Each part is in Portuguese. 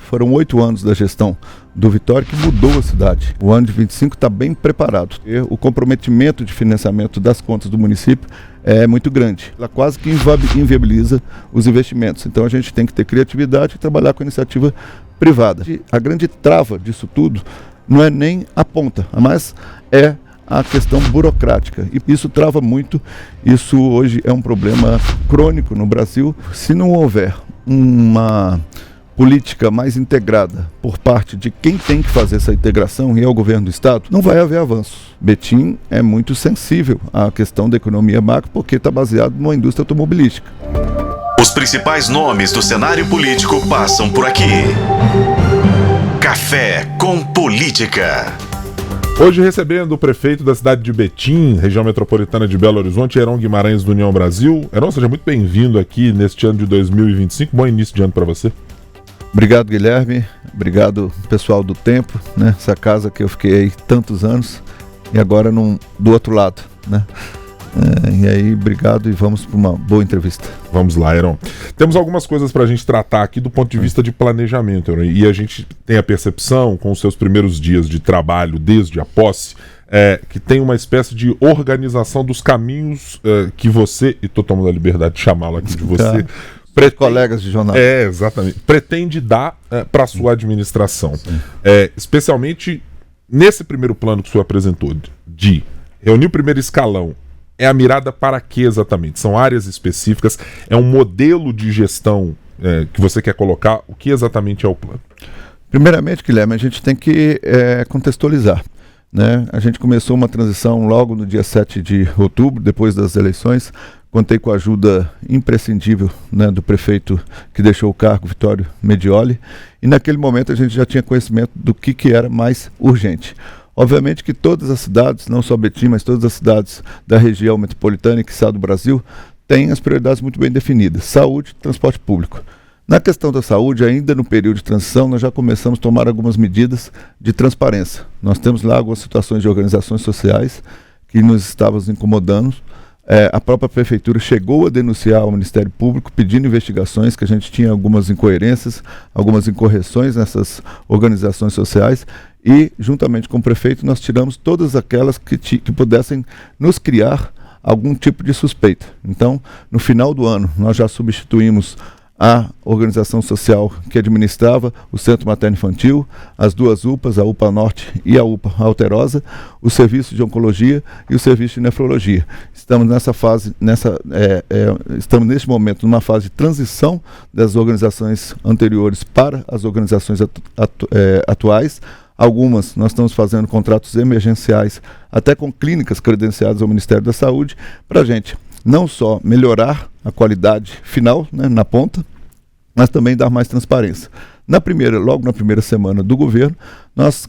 Foram 8 anos da gestão do Vitória que mudou a cidade. O ano de 25 está bem preparado. E o comprometimento de financiamento das contas do município é muito grande. Ela quase que inviabiliza os investimentos. Então a gente tem que ter criatividade e trabalhar com a iniciativa privada. A grande trava disso tudo não é nem a ponta, mas é a questão burocrática. E isso trava muito. Isso hoje é um problema crônico no Brasil. Se não houver uma política mais integrada por parte de quem tem que fazer essa integração, e é o governo do estado, não vai haver avanço. Betim é muito sensível à questão da economia macro porque está baseado numa indústria automobilística. Os principais nomes do cenário político passam por aqui. Café com Política. Hoje recebendo o prefeito da cidade de Betim, região metropolitana de Belo Horizonte, Heron Guimarães do União Brasil. Heron, seja muito bem-vindo aqui neste ano de 2025. Bom início de ano para você. Obrigado, Guilherme. Obrigado, pessoal do Tempo, né? Essa casa que eu fiquei aí tantos anos e agora do outro lado, né? E aí, obrigado e vamos para uma boa entrevista. Vamos lá, Heron. Temos algumas coisas para a gente tratar aqui do ponto de vista de planejamento, Heron, e a gente tem a percepção, com os seus primeiros dias de trabalho desde a posse, que tem uma espécie de organização dos caminhos que você, e estou tomando a liberdade de chamá-lo aqui de você, colegas de jornal. Exatamente. Pretende dar para a sua administração. Especialmente nesse primeiro plano que o senhor apresentou, de reunir o primeiro escalão. É a mirada para quê exatamente? São áreas específicas? É um modelo de gestão que você quer colocar? O que exatamente é o plano? Primeiramente, Guilherme, a gente tem que contextualizar, né? A gente começou uma transição logo no dia 7 de outubro, depois das eleições. Contei com a ajuda imprescindível, né, do prefeito que deixou o cargo, Vitório Medioli, e naquele momento a gente já tinha conhecimento do que era mais urgente. Obviamente que todas as cidades, não só Betim, mas todas as cidades da região metropolitana e que está do Brasil, têm as prioridades muito bem definidas: saúde e transporte público. Na questão da saúde, ainda no período de transição, nós já começamos a tomar algumas medidas de transparência. Nós temos lá algumas situações de organizações sociais que nos estavam incomodando. A própria prefeitura chegou a denunciar ao Ministério Público pedindo investigações, que a gente tinha algumas incoerências, algumas incorreções nessas organizações sociais, e juntamente com o prefeito nós tiramos todas aquelas que pudessem nos criar algum tipo de suspeita. Então, no final do ano, nós já substituímos a organização social que administrava o Centro Materno Infantil, as duas UPAs, a UPA Norte e a UPA Alterosa, o Serviço de Oncologia e o Serviço de Nefrologia. Estamos nessa fase, estamos neste momento numa fase de transição das organizações anteriores para as organizações atuais. Algumas nós estamos fazendo contratos emergenciais, até com clínicas credenciadas ao Ministério da Saúde, para a gente não só melhorar a qualidade final, né, na ponta, mas também dar mais transparência. Logo na primeira semana do governo, nós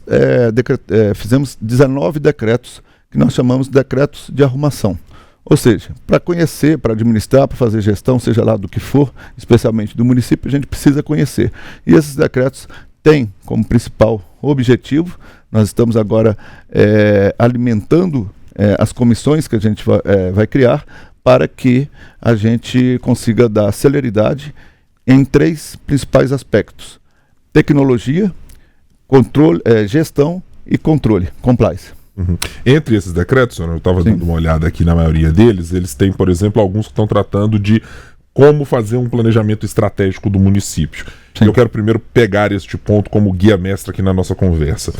fizemos 19 decretos, que nós chamamos de decretos de arrumação. Ou seja, para conhecer, para administrar, para fazer gestão, seja lá do que for, especialmente do município, a gente precisa conhecer. E esses decretos têm como principal objetivo, nós estamos agora alimentando as comissões que a gente vai criar, para que a gente consiga dar celeridade em 3 principais aspectos: tecnologia, controle, gestão e controle, compliance. Uhum. Entre esses decretos, eu estava dando uma olhada aqui na maioria deles, eles têm, por exemplo, alguns que estão tratando de como fazer um planejamento estratégico do município. Sim. Eu quero primeiro pegar este ponto como guia mestre aqui na nossa conversa.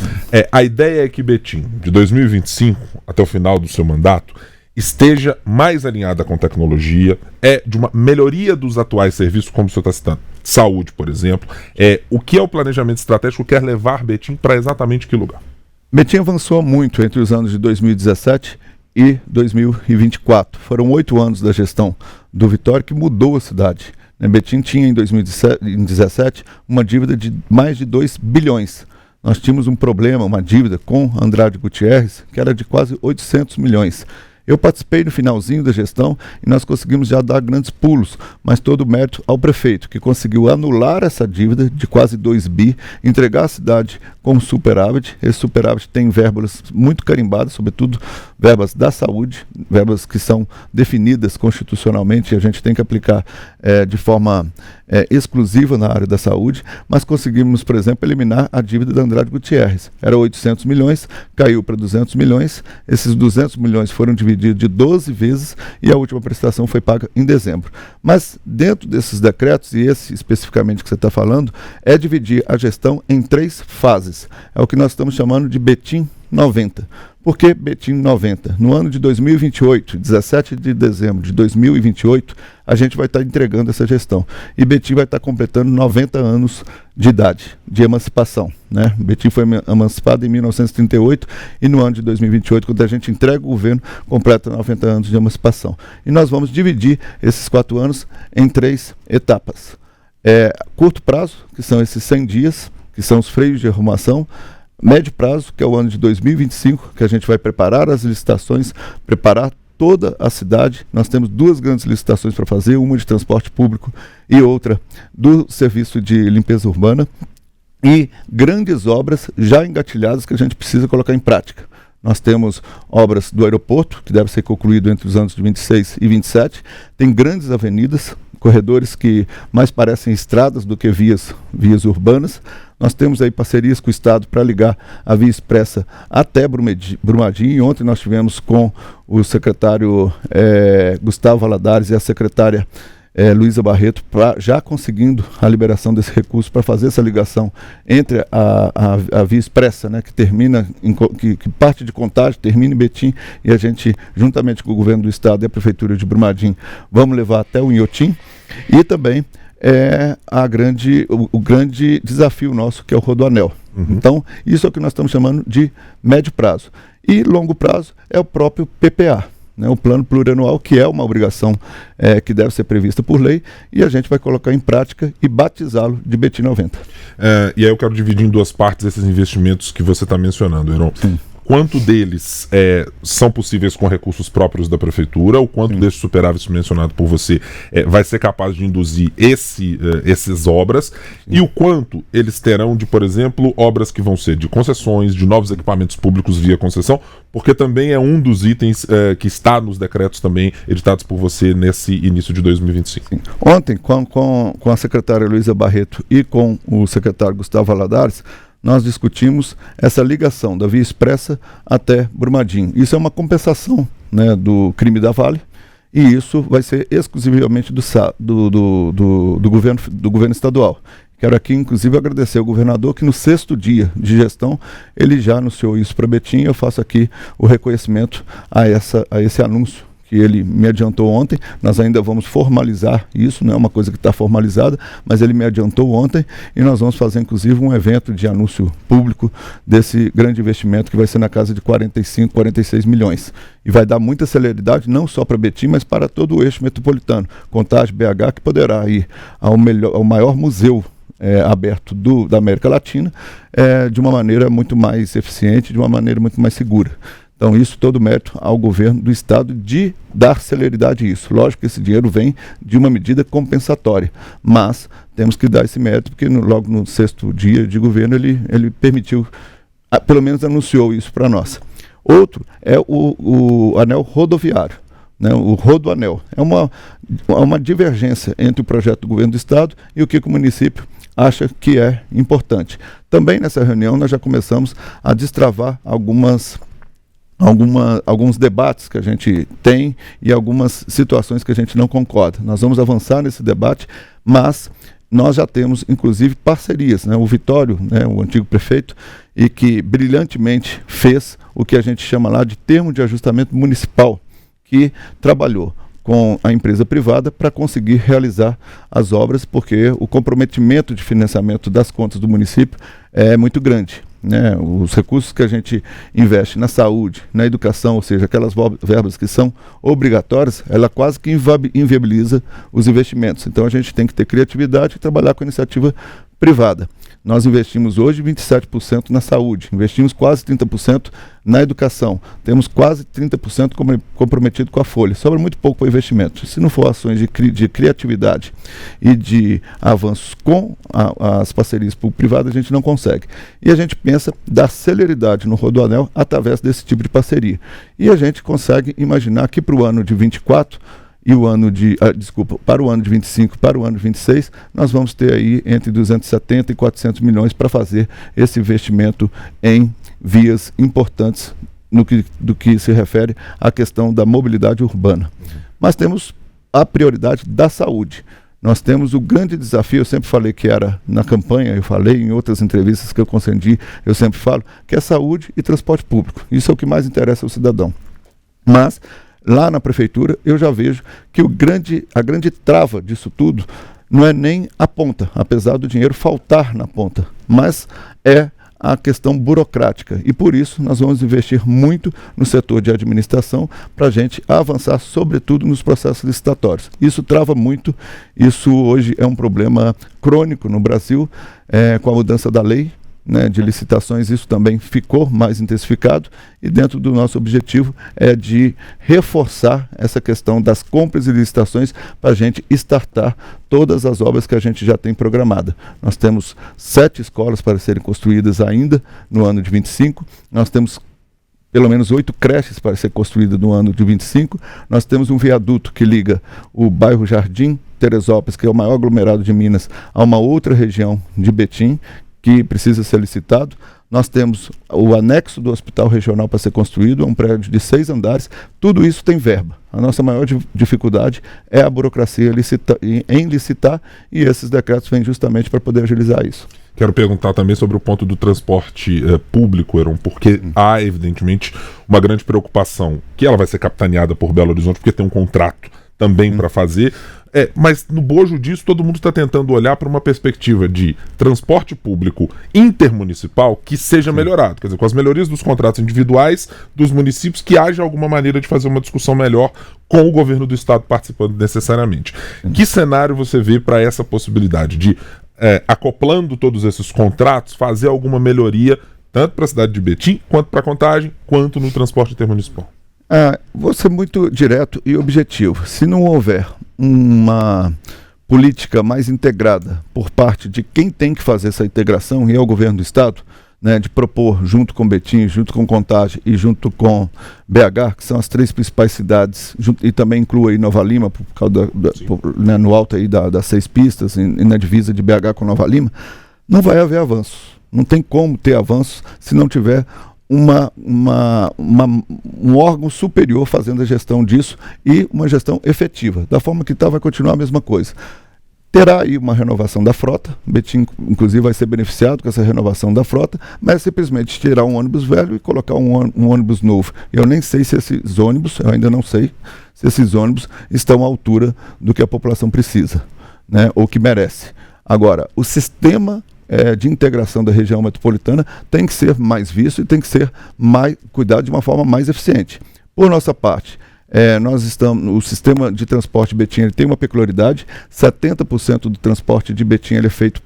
A ideia é que Betim, de 2025 até o final do seu mandato, esteja mais alinhada com tecnologia, de uma melhoria dos atuais serviços, como o senhor está citando, saúde, por exemplo. O que é o planejamento estratégico quer levar Betim para exatamente que lugar? Betim avançou muito entre os anos de 2017 e 2024. Foram 8 anos da gestão do Vitória que mudou a cidade. Betim tinha em 2017 uma dívida de mais de 2 bilhões. Nós tínhamos um problema, uma dívida com Andrade Gutierrez, que era de quase 800 milhões. Eu participei no finalzinho da gestão e nós conseguimos já dar grandes pulos, mas todo o mérito ao prefeito, que conseguiu anular essa dívida de quase 2 bi, entregar a cidade com superávit. Esse superávit tem verbas muito carimbadas, sobretudo verbas da saúde, verbas que são definidas constitucionalmente e a gente tem que aplicar de forma exclusiva na área da saúde, mas conseguimos, por exemplo, eliminar a dívida da Andrade Gutierrez. Era 800 milhões, caiu para 200 milhões, esses 200 milhões foram divididos de 12 vezes e a última prestação foi paga em dezembro. Mas dentro desses decretos, e esse especificamente que você está falando, é dividir a gestão em 3 fases. É o que nós estamos chamando de Betim 90. Por que Betim 90? No ano de 2028, 17 de dezembro de 2028, a gente vai estar entregando essa gestão. E Betim vai estar completando 90 anos de idade, de emancipação, né? Betim foi emancipada em 1938 e no ano de 2028, quando a gente entrega o governo, completa 90 anos de emancipação. E nós vamos dividir esses 4 anos em 3 etapas. Curto prazo, que são esses 100 dias, que são os freios de arrumação. Médio prazo, que é o ano de 2025, que a gente vai preparar as licitações, preparar toda a cidade. Nós temos 2 grandes licitações para fazer, uma de transporte público e outra do serviço de limpeza urbana. E grandes obras já engatilhadas que a gente precisa colocar em prática. Nós temos obras do aeroporto, que deve ser concluído entre os anos de 26 e 27. Tem grandes avenidas, corredores que mais parecem estradas do que vias urbanas. Nós temos aí parcerias com o Estado para ligar a Via Expressa até Brumadinho. E ontem nós tivemos com o secretário Gustavo Valadares e a secretária Luísa Barreto, já conseguindo a liberação desse recurso para fazer essa ligação entre a Via Expressa, né, que termina, que parte de Contagem, termina em Betim, e a gente, juntamente com o governo do Estado e a Prefeitura de Brumadinho, vamos levar até o Inhotim. E também o grande desafio nosso, que é o Rodoanel. Então, isso é o que nós estamos chamando de médio prazo. E longo prazo é o próprio PPA, né, o Plano Plurianual, que é uma obrigação que deve ser prevista por lei, e a gente vai colocar em prática e batizá-lo de Betim 90. E aí eu quero dividir em 2 partes esses investimentos que você está mencionando, Heron. Sim. Quanto deles são possíveis com recursos próprios da Prefeitura, o quanto desse superávit mencionado por você vai ser capaz de induzir essas obras, e o quanto eles terão de, por exemplo, obras que vão ser de concessões, de novos equipamentos públicos via concessão, porque também é um dos itens que está nos decretos também editados por você nesse início de 2025. Sim. Ontem, com a secretária Luísa Barreto e com o secretário Gustavo Valadares, nós discutimos essa ligação da Via Expressa até Brumadinho. Isso é uma compensação, né, do crime da Vale, e isso vai ser exclusivamente do governo estadual. Quero aqui, inclusive, agradecer ao governador que no 6º dia de gestão ele já anunciou isso para Betim. Eu faço aqui o reconhecimento a esse anúncio que ele me adiantou ontem. Nós ainda vamos formalizar isso, não é uma coisa que está formalizada, mas ele me adiantou ontem e nós vamos fazer, inclusive, um evento de anúncio público desse grande investimento que vai ser na casa de 45, 46 milhões. E vai dar muita celeridade, não só para Betim, mas para todo o eixo metropolitano. Contagem, BH, que poderá ir ao maior museu aberto da América Latina, de uma maneira muito mais eficiente, de uma maneira muito mais segura. Então, isso todo mérito ao governo do Estado de dar celeridade a isso. Lógico que esse dinheiro vem de uma medida compensatória, mas temos que dar esse mérito, porque logo no 6º dia de governo ele permitiu, pelo menos anunciou isso para nós. Outro é o anel rodoviário, né, o Rodoanel. É uma divergência entre o projeto do governo do Estado e o que o município acha que é importante. Também nessa reunião nós já começamos a destravar alguns debates que a gente tem e algumas situações que a gente não concorda. Nós vamos avançar nesse debate, mas nós já temos, inclusive, parcerias, né? O Vitório, né, o antigo prefeito, e que brilhantemente fez o que a gente chama lá de termo de ajustamento municipal, que trabalhou com a empresa privada para conseguir realizar as obras, porque o comprometimento de financiamento das contas do município é muito grande, né? Os recursos que a gente investe na saúde, na educação, ou seja, aquelas verbas que são obrigatórias, ela quase que inviabiliza os investimentos. Então a gente tem que ter criatividade e trabalhar com a iniciativa privada. Nós investimos hoje 27% na saúde, investimos quase 30% na educação, temos quase 30% comprometido com a folha, sobra muito pouco para investimento. Se não for ações de criatividade e de avanços com as parcerias público-privadas, a gente não consegue. E a gente pensa dar celeridade no Rodoanel através desse tipo de parceria. E a gente consegue imaginar que para o ano de 24 e o ano de, para o ano de 25, para o ano de 26, nós vamos ter aí entre 270 e 400 milhões para fazer esse investimento em vias importantes do que se refere à questão da mobilidade urbana. Mas temos a prioridade da saúde. Nós temos o grande desafio, eu sempre falei que era na campanha, eu falei em outras entrevistas que eu concedi, eu sempre falo, que é saúde e transporte público. Isso é o que mais interessa ao cidadão. Mas lá na prefeitura, eu já vejo que a grande trava disso tudo não é nem a ponta, apesar do dinheiro faltar na ponta, mas é a questão burocrática. E por isso nós vamos investir muito no setor de administração para a gente avançar, sobretudo nos processos licitatórios. Isso trava muito, isso hoje é um problema crônico no Brasil, com a mudança da lei, né, de licitações, isso também ficou mais intensificado, e dentro do nosso objetivo é de reforçar essa questão das compras e licitações para a gente startar todas as obras que a gente já tem programada. Nós temos 7 escolas para serem construídas ainda no ano de 25, nós temos pelo menos 8 creches para ser construídas no ano de 25, nós temos um viaduto que liga o bairro Jardim Teresópolis, que é o maior aglomerado de Minas, a uma outra região de Betim, que precisa ser licitado. Nós temos o anexo do hospital regional para ser construído, é um prédio de 6 andares, tudo isso tem verba. A nossa maior dificuldade é a burocracia em licitar, e esses decretos vêm justamente para poder agilizar isso. Quero perguntar também sobre o ponto do transporte público, Heron, porque há, evidentemente, uma grande preocupação, que ela vai ser capitaneada por Belo Horizonte, porque tem um contrato também para fazer, mas no bojo disso todo mundo está tentando olhar para uma perspectiva de transporte público intermunicipal que seja melhorado, quer dizer, com as melhorias dos contratos individuais dos municípios, que haja alguma maneira de fazer uma discussão melhor com o governo do estado participando necessariamente. Que cenário você vê para essa possibilidade de, acoplando todos esses contratos, fazer alguma melhoria tanto para a cidade de Betim, quanto para a Contagem, quanto no transporte intermunicipal? Vou ser muito direto e objetivo. Se não houver uma política mais integrada por parte de quem tem que fazer essa integração, e é o governo do estado, né, de propor junto com Betim, junto com Contagem e junto com BH, que são as 3 principais cidades, e também inclui aí Nova Lima, por causa né, no alto aí das 6 pistas, e na divisa de BH com Nova Lima, não vai haver avanço. Não tem como ter avanço se não tiver um órgão superior fazendo a gestão disso, e uma gestão efetiva. Da forma que está, vai continuar a mesma coisa. Terá aí uma renovação da frota, Betim, inclusive, vai ser beneficiado com essa renovação da frota, mas é simplesmente tirar um ônibus velho e colocar um ônibus novo. Eu nem sei se esses ônibus, eu ainda não sei se esses ônibus estão à altura do que a população precisa, né, ou que merece. Agora, o sistema de integração da região metropolitana tem que ser mais visto e tem que ser cuidado de uma forma mais eficiente. Por nossa parte, o sistema de transporte de Betim ele tem uma peculiaridade: 70% do transporte de Betim ele é feito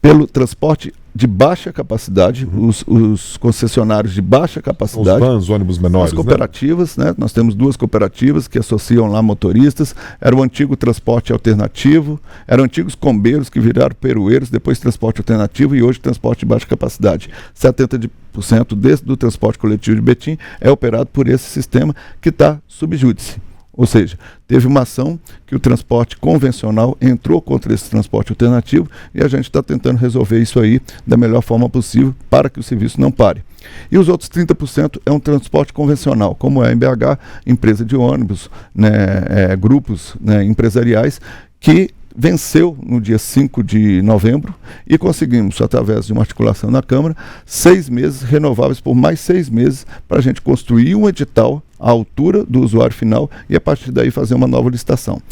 pelo transporte de baixa capacidade, os concessionários de baixa capacidade, os vans, ônibus menores, as cooperativas, né? Nós temos 2 cooperativas que associam lá motoristas. Era o antigo transporte alternativo, eram antigos combeiros que viraram perueiros, depois transporte alternativo e hoje transporte de baixa capacidade. 70% do transporte coletivo de Betim é operado por esse sistema que está sub júdice. Ou seja, teve uma ação que o transporte convencional entrou contra esse transporte alternativo, e a gente está tentando resolver isso aí da melhor forma possível para que o serviço não pare. E os outros 30% é um transporte convencional, como é em BH, empresa de ônibus, né, grupos, né, empresariais, que venceu no dia 5 de novembro e conseguimos, através de uma articulação na Câmara, 6 meses renováveis por mais 6 meses para a gente construir um edital à altura do usuário final e a partir daí fazer uma nova licitação.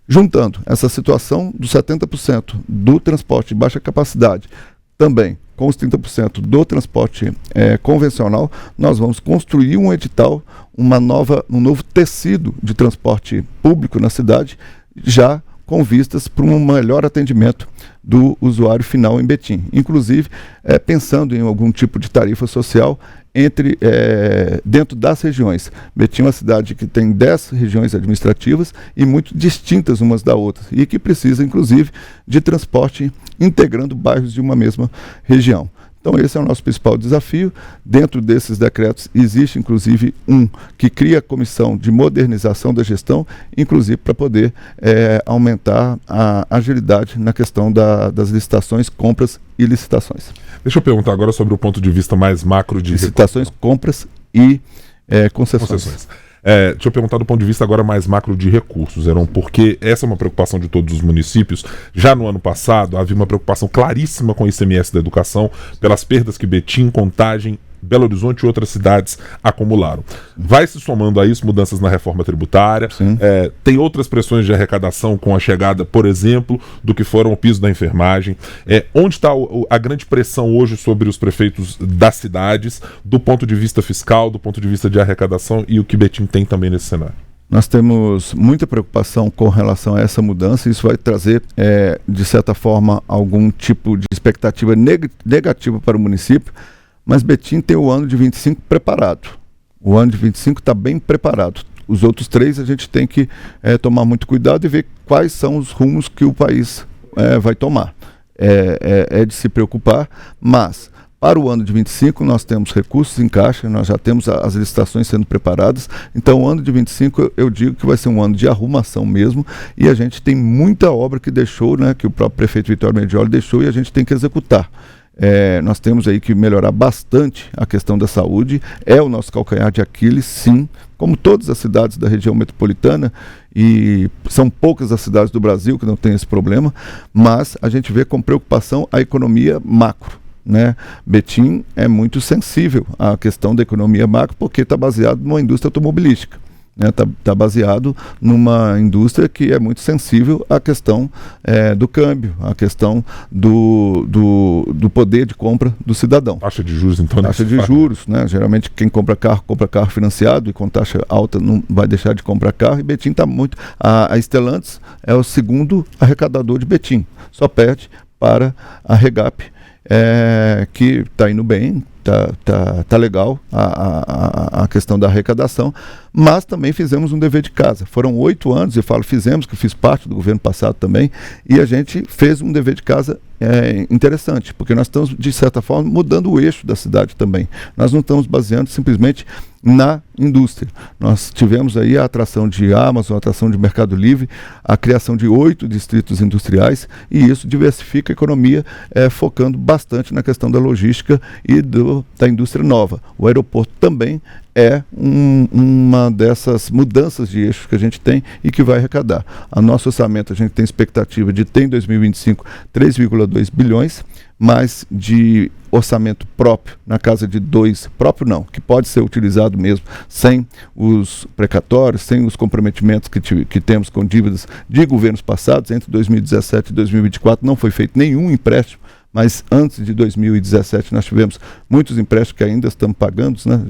Juntando essa situação dos 70% do transporte de baixa capacidade, também com os 30% do transporte convencional, nós vamos construir um edital, um novo tecido de transporte público na cidade, já com vistas para um melhor atendimento do usuário final em Betim. Inclusive, pensando em algum tipo de tarifa social dentro das regiões. Betim é uma cidade que tem 10 regiões administrativas e muito distintas umas da outra, e que precisa, inclusive, de transporte integrando bairros de uma mesma região. Então esse é o nosso principal desafio. Dentro desses decretos existe inclusive um que cria a comissão de modernização da gestão, inclusive para poder aumentar a agilidade na questão das licitações, compras e licitações. Deixa eu perguntar agora sobre o ponto de vista mais macro de licitações, compras e concessões. Deixa eu perguntar do ponto de vista agora mais macro de recursos, Heron, porque essa é uma preocupação de todos os municípios. Já no ano passado havia uma preocupação claríssima com o ICMS da educação, pelas perdas que Betim, Contagem, Belo Horizonte e outras cidades acumularam. Vai se somando a isso mudanças na reforma tributária, tem outras pressões de arrecadação com a chegada, por exemplo, do que foram o piso da enfermagem. Onde está a grande pressão hoje sobre os prefeitos das cidades, do ponto de vista fiscal, do ponto de vista de arrecadação, e o que Betim tem também nesse cenário? Nós temos muita preocupação com relação a essa mudança. Isso vai trazer, de certa forma, algum tipo de expectativa negativa para o município. Mas Betim tem o ano de 25 preparado. O ano de 25 está bem preparado. Os outros 3 a gente tem que tomar muito cuidado e ver quais são os rumos que o país vai tomar. É de se preocupar, mas para o ano de 25 nós temos recursos em caixa, nós já temos as licitações sendo preparadas. Então o ano de 25 eu digo que vai ser um ano de arrumação mesmo, e a gente tem muita obra que deixou, né, que o próprio prefeito Vitório Medioli deixou, e a gente tem que executar. Nós temos aí que melhorar bastante a questão da saúde, é o nosso calcanhar de Aquiles, sim, como todas as cidades da região metropolitana, e são poucas as cidades do Brasil que não tem esse problema, mas a gente vê com preocupação a economia macro, né? Betim é muito sensível à questão da economia macro porque está baseado numa indústria automobilística. Tá baseado numa indústria que é muito sensível à questão do câmbio, à questão do poder de compra do cidadão. Taxa de juros, então. Taxa de juros, né? Geralmente quem compra carro financiado, e com taxa alta não vai deixar de comprar carro, e Betim está muito... A Stellantis é o segundo arrecadador de Betim, só perde para a Regap, que está indo bem, tá legal a questão da arrecadação, mas também fizemos um dever de casa. Foram 8 anos, fizemos, que eu fiz parte do governo passado também, e a gente fez um dever de casa interessante, porque nós estamos, de certa forma, mudando o eixo da cidade também. Nós não estamos baseando simplesmente na indústria. Nós tivemos aí a atração de Amazon, a atração de Mercado Livre, a criação de 8 distritos industriais, e isso diversifica a economia, focando bastante na questão da logística e da indústria nova. O aeroporto também é uma dessas mudanças de eixo que a gente tem e que vai arrecadar. A nosso orçamento, a gente tem expectativa de ter em 2025 3,2 bilhões, mas de orçamento próprio, na casa de 2, próprio não, que pode ser utilizado mesmo, sem os precatórios, sem os comprometimentos que temos com dívidas de governos passados. Entre 2017 e 2024 não foi feito nenhum empréstimo, mas antes de 2017 nós tivemos muitos empréstimos que ainda estamos pagando, né?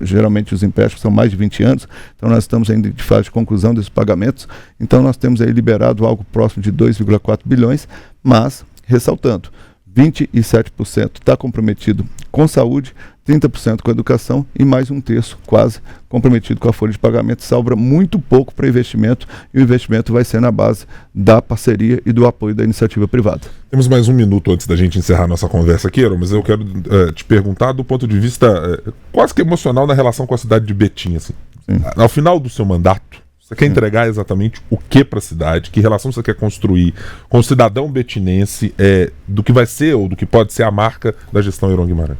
Geralmente os empréstimos são mais de 20 anos, então nós estamos ainda de fase de conclusão desses pagamentos. Então nós temos aí liberado algo próximo de 2,4 bilhões, mas, ressaltando, 27% está comprometido com saúde, 30% com educação e mais 1/3 quase comprometido com a folha de pagamento. Sobra muito pouco para investimento, e o investimento vai ser na base da parceria e do apoio da iniciativa privada. Temos mais 1 minuto antes da gente encerrar nossa conversa aqui, Heron, mas eu quero te perguntar do ponto de vista quase que emocional na relação com a cidade de Betim. Assim. Ao final do seu mandato, você quer entregar exatamente o que para a cidade? Que relação você quer construir com o cidadão betinense, do que vai ser ou do que pode ser a marca da gestão Heron Guimarães?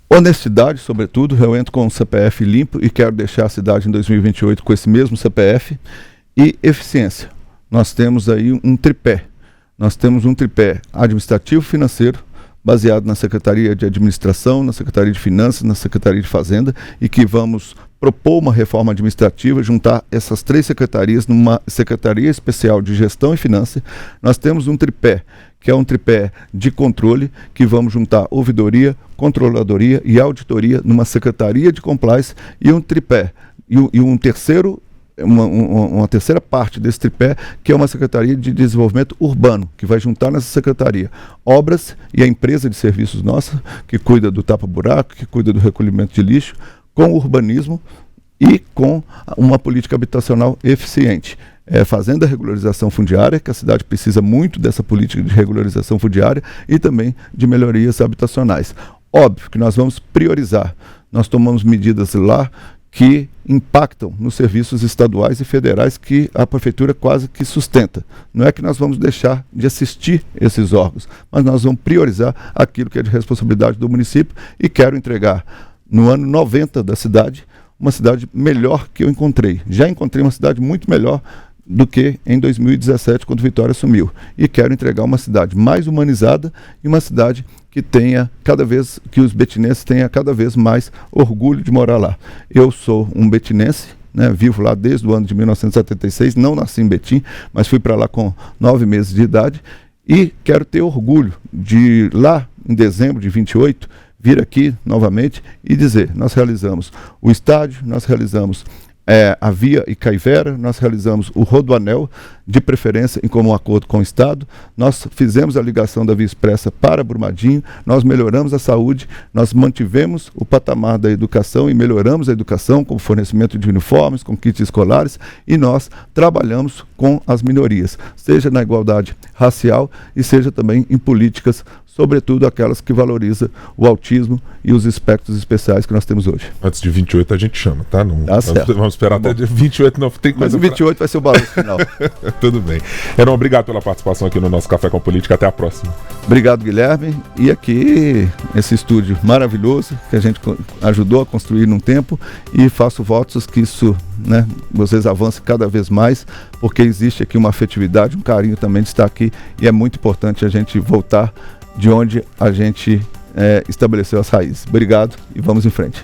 Honestidade, sobretudo. Eu entro com o CPF limpo e quero deixar a cidade em 2028 com esse mesmo CPF. E eficiência. Nós temos aí um tripé. Nós temos um tripé administrativo-financeiro, baseado na Secretaria de Administração, na Secretaria de Finanças, na Secretaria de Fazenda, e que vamos propor uma reforma administrativa, juntar essas 3 secretarias numa Secretaria Especial de Gestão e Finanças. Nós temos um tripé, que é um tripé de controle, que vamos juntar ouvidoria, controladoria e auditoria numa Secretaria de Compliance, e um tripé, e um terceiro uma terceira parte desse tripé, que é uma Secretaria de Desenvolvimento Urbano, que vai juntar nessa secretaria obras e a empresa de serviços nossa, que cuida do tapa-buraco, que cuida do recolhimento de lixo, com o urbanismo e com uma política habitacional eficiente. Fazendo a regularização fundiária, que a cidade precisa muito dessa política de regularização fundiária e também de melhorias habitacionais. Óbvio que nós vamos priorizar. Nós tomamos medidas lá que impactam nos serviços estaduais e federais que a prefeitura quase que sustenta. Não é que nós vamos deixar de assistir esses órgãos, mas nós vamos priorizar aquilo que é de responsabilidade do município e quero entregar no ano 90 da cidade, uma cidade melhor que eu encontrei. Já encontrei uma cidade muito melhor do que em 2017, quando Vitória assumiu. E quero entregar uma cidade mais humanizada e uma cidade que tenha que os betinenses tenham cada vez mais orgulho de morar lá. Eu sou um betinense, né, vivo lá desde o ano de 1976, não nasci em Betim, mas fui para lá com 9 meses de idade e quero ter orgulho de lá em dezembro de 28 vir aqui novamente e dizer: nós realizamos o estádio, nós realizamos a Via Icaivera, nós realizamos o Rodoanel, de preferência em comum acordo com o Estado, nós fizemos a ligação da Via Expressa para Brumadinho, nós melhoramos a saúde, nós mantivemos o patamar da educação e melhoramos a educação com fornecimento de uniformes, com kits escolares, e nós trabalhamos com as minorias, seja na igualdade racial e seja também em políticas, sobretudo aquelas que valorizam o autismo e os espectros especiais que nós temos hoje. Antes de 28 a gente chama, tá? Não, certo. Vamos esperar até dia 28, não tem coisa. Mas o 28 vai ser o balanço final. Tudo bem. Heron, obrigado pela participação aqui no nosso Café com Política. Até a próxima. Obrigado, Guilherme. E aqui, esse estúdio maravilhoso que a gente ajudou a construir num tempo, e faço votos que isso, né, vocês avancem cada vez mais, porque existe aqui uma afetividade, um carinho também de estar aqui, e é muito importante a gente voltar de onde a gente estabeleceu as raízes. Obrigado e vamos em frente.